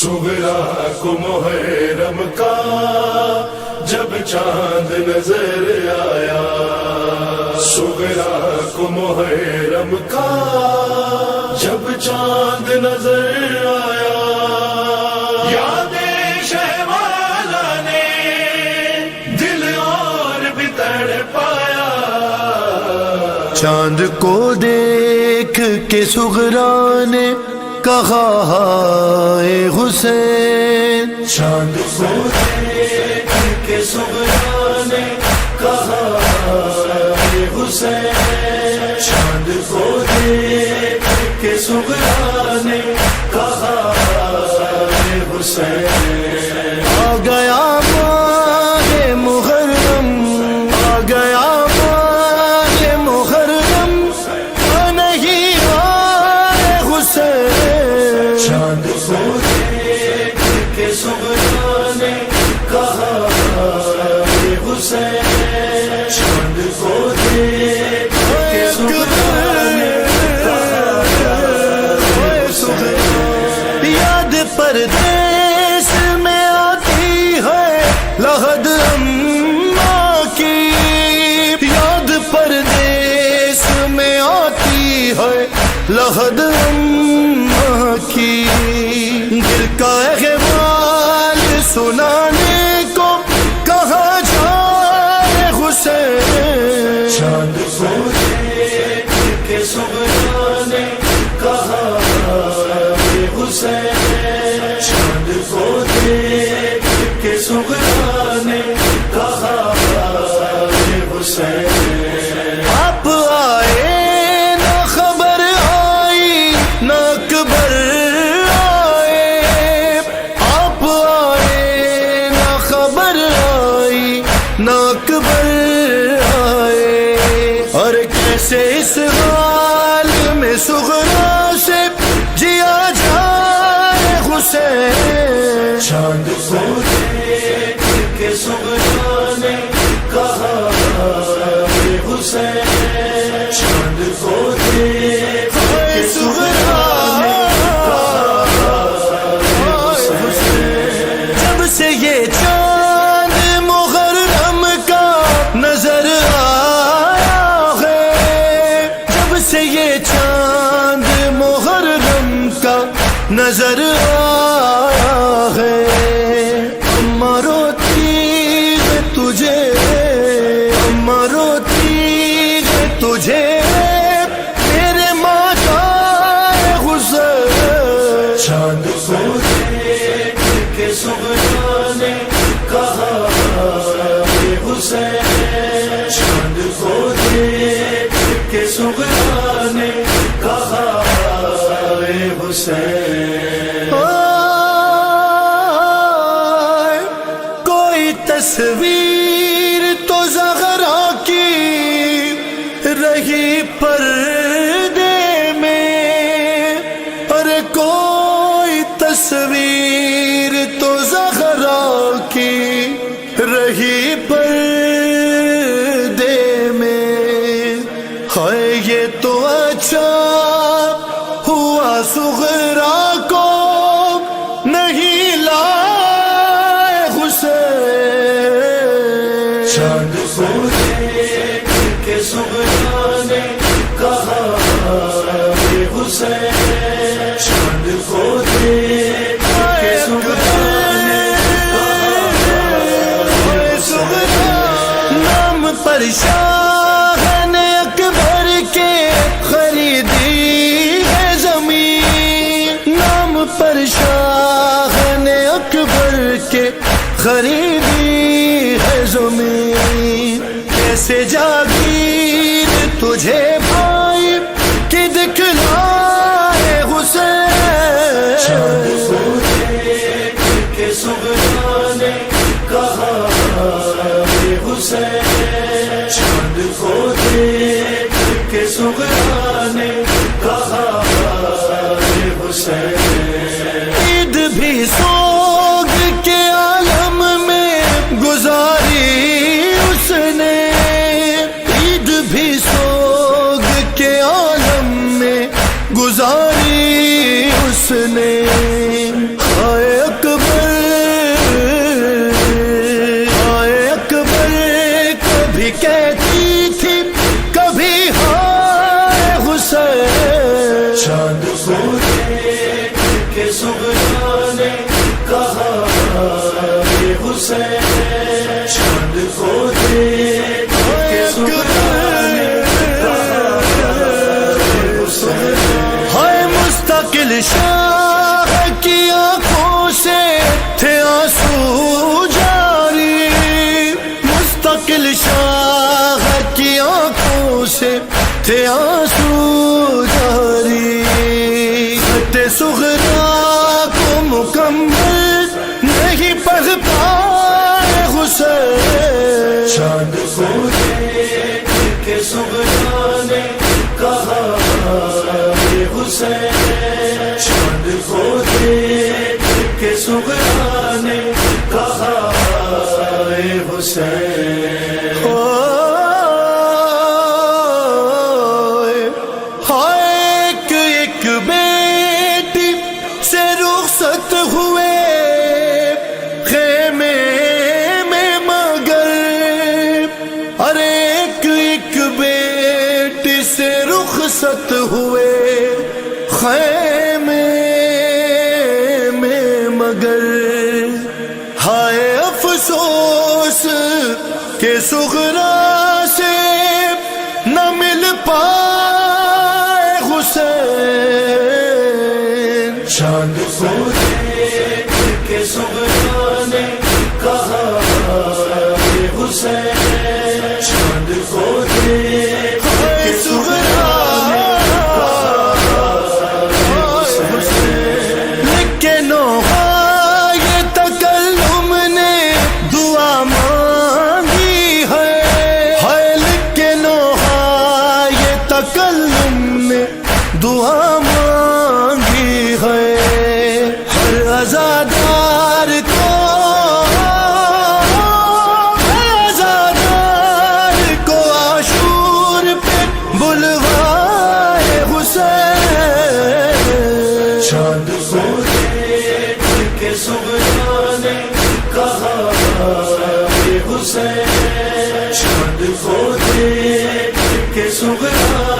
صغرا کو محرم کا جب چاند نظر آیا، صغرا کو محرم کا جب چاند نظر آیا، یاد شہوالا نے دل اور بھی تڑپایا۔ چاند کو دیکھ کے صغرا نے کہا ہائے حسین، چاند کو دیکھ کے صغرا نے کہا ہائے حسین، چاند کو دیکھ کے صغرا نے کہا ہائے حسین۔ آ گیا ماہ محرم، آ گیا ماہ محرم، نہیں آئے حسین۔ چاند کو دیکھ کے صغرا نے کہا ہائے حسین، چاند کو دیکھ کے صغرا نے کہا ہائے حسین۔ یاد پردیس میں آتی ہے لحد اماں کی، یاد پردیس میں آتی ہے لحد اماں کی، دل کا احوال سنانے کو کہاں جائے حسین۔ چاند کو دیکھ کے صغرا نے کہا ہائے حسین، چاند کو دیکھ کے صغرا نے کہا ہائے حسین۔ آپ آئے نہ خبر آئی نہ اکبر آئے، آپ آئے نہ خبر آئی نہ اکبر آئے، اور کیسے اس حال میں صغرا سے جیا جائے حسین۔ چاند کو دیکھ کے صغرا نے کہا ہائے حسین، چاند کو دیکھ کے صغرا نے کہا ہائے حسین۔ جب سے یہ چاند محرم کا نظر آیا ہے، جب سے یہ چاند محرم کا نظر آیا ہے، اماں روتی ہے تجھے، اماں روتی ہے تجھے، میرے ماتا حسین۔ چاند کو دیکھ کے صغرا نے کہا ہائے حسین، چاند کو دیکھ کے صغرا نے کہا ہائے حسین۔ کوئی تصویر تو زہرا کی رہی پردے میں، اور کوئی تصویر تو زہرا کی رہی پردے میں، ہے یہ تو اچھا ہوا صغرا کو نہیں لائے حسین۔ چاند کو دیکھ کے صغرا نے کہا ہائے حسین، چاند کو دیکھ کے صغرا نے کہا ہائے حسین۔ نام پر شاہ نے اکبر کے خریدی ہے زمین، نام پر شاہ نے اکبر کے خریدی ہے زمین، کیسے جاگیر تجھے بھائی کی دکھلائے حسین۔ چاند کو دیکھ کے صغرا نے کہا ہائے حسین، چاند کو دیکھ کے صغرا نے کہا ہائے حسین۔ عید بھی سوگ کے عالم میں گزاری اس نے، عید بھی سوگ کے عالم میں گزاری اس نے، ہائے سغرا نے کہا اے حسین، چاند کو دیکھ کے سغرا نے کہا اے حسین۔ ہائے مستقل شاہ کی آنکھوں سے تھے آنسو جاری، مستقل شاہ کی آنکھوں سے تھے آنسو جاری، خط صغرا کو مکمل نہیں پڑھ پائے حسین، چاند کو دیکھ کے سغرا نے کہا اے حسین، چاند کو دیکھ کے سغرا نے کہا اے حسین۔ ایک بیٹی سے رخصت ہوئے خیمے میں مگر، ارے ایک بیٹی سے رخصت ہوئے خیمے میں مگر، ہائے افسوس کہ صغرا سے نہ مل پائے حسین، چاند کو دیکھ کے سغرا نے کہا اے حسین، چاند کو دیکھ کے سغرا نے کہا اے حسین۔ لیکن یہ تکلم نے دعا مانگی ہے، لیکن یہ تکلم نے دعا مانگی ہے، ہر عزادار کو عاشور پہ بلوائے حسین، چاند کو دیکھ کے سغرا نے کہا اے حسین، چاند کو دیکھ کے سغرا